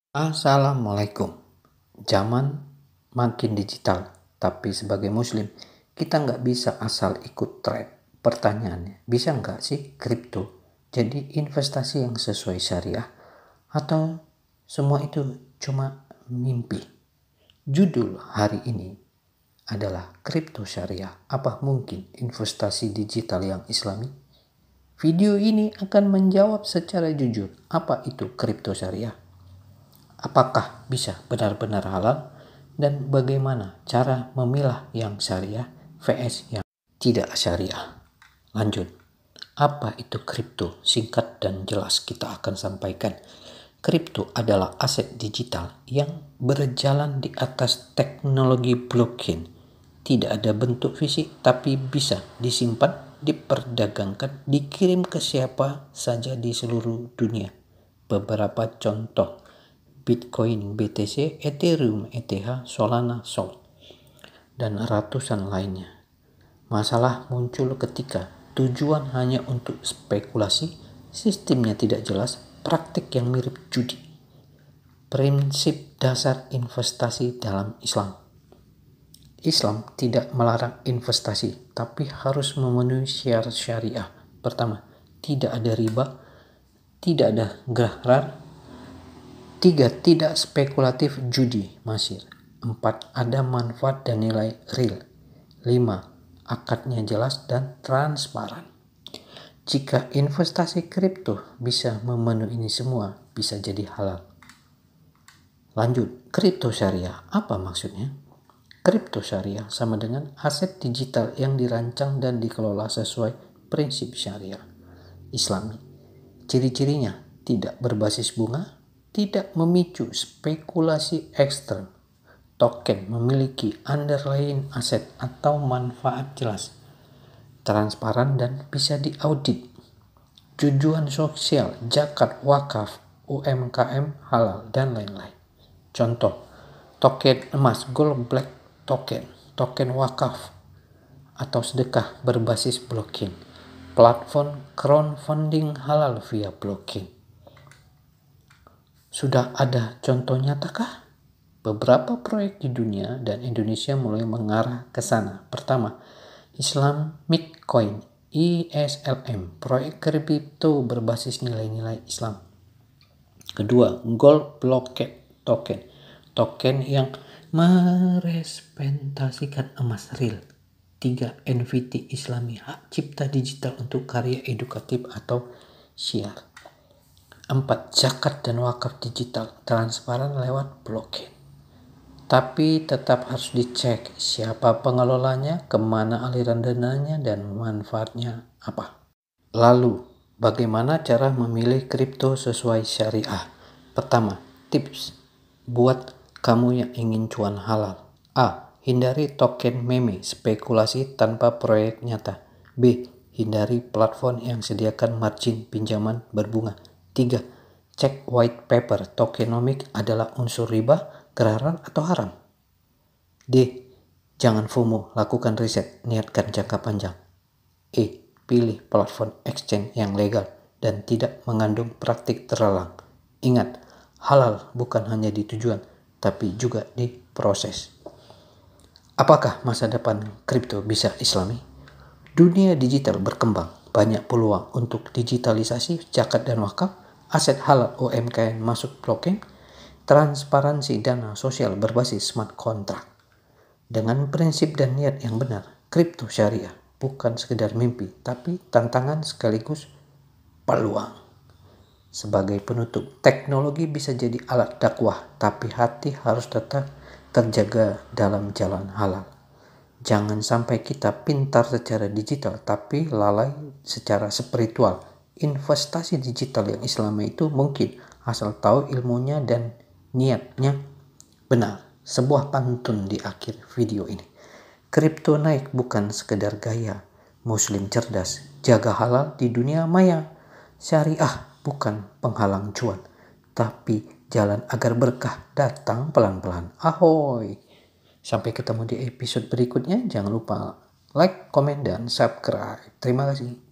Assalamualaikum. Zaman makin digital, tapi sebagai muslim kita nggak bisa asal ikut tren. Pertanyaannya, bisa nggak sih kripto jadi investasi yang sesuai syariah? Atau semua itu cuma mimpi? Judul hari ini adalah kripto syariah. Apa mungkin investasi digital yang islami? Video ini akan menjawab secara jujur apa itu kripto syariah. Apakah bisa benar-benar halal dan bagaimana cara memilah yang syariah vs yang tidak syariah. Lanjut, apa itu kripto? Singkat dan jelas kita akan sampaikan. Kripto adalah aset digital yang berjalan di atas teknologi blockchain. Tidak ada bentuk fisik tapi bisa disimpan, diperdagangkan, dikirim ke siapa saja di seluruh dunia. Beberapa contoh: Bitcoin, BTC, Ethereum, ETH, Solana, Sol, dan ratusan lainnya. Masalah muncul ketika tujuan hanya untuk spekulasi, sistemnya tidak jelas, praktik yang mirip judi. Prinsip dasar investasi dalam Islam. Islam tidak melarang investasi, tapi harus memenuhi syarat syariah. Pertama, tidak ada riba, tidak ada gharar. 3. Tidak spekulatif judi masir. 4. Ada manfaat dan nilai real. 5. Akadnya jelas dan transparan. Jika investasi kripto bisa memenuhi ini semua, bisa jadi halal. Lanjut, kripto syariah. Apa maksudnya? Kripto syariah sama dengan aset digital yang dirancang dan dikelola sesuai prinsip syariah Islami. Ciri-cirinya tidak berbasis bunga, tidak memicu spekulasi ekstrem. Token memiliki underlying aset atau manfaat jelas, transparan dan bisa diaudit. Tujuan sosial, zakat, wakaf, UMKM, halal, dan lain-lain. Contoh, token emas, gold black token, token wakaf, atau sedekah berbasis blockchain. Platform crowdfunding halal via blockchain. Sudah ada contoh nyatakah? Beberapa proyek di dunia dan Indonesia mulai mengarah ke sana. Pertama, Islamic Coin, ISLM, proyek kripto berbasis nilai-nilai Islam. Kedua, Gold Blockchain Token, token yang merepresentasikan emas real. 3. NFT Islami, hak cipta digital untuk karya edukatif atau syiar. 4. Zakat dan wakaf digital, transparan lewat blockchain. Tapi tetap harus dicek siapa pengelolanya, kemana aliran dananya, dan manfaatnya apa. Lalu, bagaimana cara memilih kripto sesuai syariah? Pertama, tips buat kamu yang ingin cuan halal. A. Hindari token meme, spekulasi tanpa proyek nyata. B. Hindari platform yang sediakan margin pinjaman berbunga. 3. Cek white paper, tokenomics adalah unsur riba, gharar atau haram. D. Jangan FOMO, lakukan riset, niatkan jangka panjang. E. Pilih platform exchange yang legal dan tidak mengandung praktik terlarang. Ingat, halal bukan hanya di tujuan, tapi juga di proses. Apakah masa depan kripto bisa islami? Dunia digital berkembang, banyak peluang untuk digitalisasi, zakat dan wakaf, aset halal UMKM masuk blockchain, transparansi dana sosial berbasis smart contract. Dengan prinsip dan niat yang benar, kripto syariah bukan sekedar mimpi, tapi tantangan sekaligus peluang. Sebagai penutup, teknologi bisa jadi alat dakwah, tapi hati harus tetap terjaga dalam jalan halal. Jangan sampai kita pintar secara digital tapi lalai secara spiritual. Investasi digital yang Islami itu mungkin asal tahu ilmunya dan niatnya benar. Sebuah pantun di akhir video ini. Kripto naik bukan sekedar gaya. Muslim cerdas, jaga halal di dunia maya. Syariah bukan penghalang cuan, tapi jalan agar berkah datang pelan-pelan. Ahoy! Sampai ketemu di episode berikutnya. Jangan lupa like, komen, dan subscribe. Terima kasih.